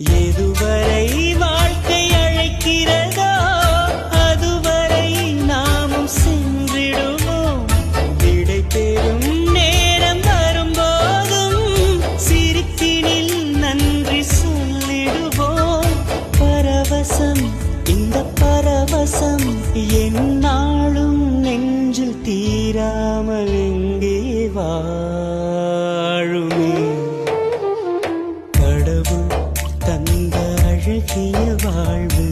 எதுவரை வாழ்க்கை அழைக்கிறதோ அதுவரை நாமும் சென்றிடுவோம். விடை பெறும் நேரம் வரும்போதும் சிரிப்பினில் நன்றி சொல்லிடுவோம். பரவசம், இந்த பரவசம் எந்நாளும் நெஞ்சில் தீராமல் எங்கே வாழுமே. கடவுள் தந்த அழகிய வாழ்வு